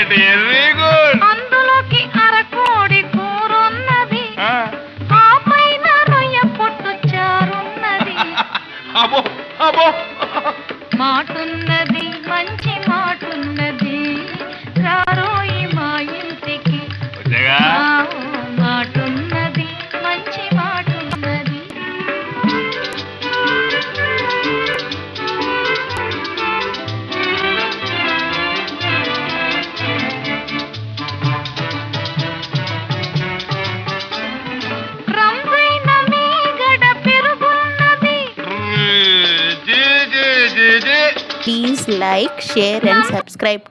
Good very good. అందులోకి అరకోడి కూరున్నది, ఆ పైన రొయ్య పొట్టు చారున్నది. అబ్బో అబ్బో. మాటున్నది మంచి మాటున్నది, రారోయి మా ఇంటికి. మాటున్నది మంచి మాటున్నది. రంగైన మీగడ పెరుగున్నది. జీ జీ జీ జీ. Please like, share and subscribe.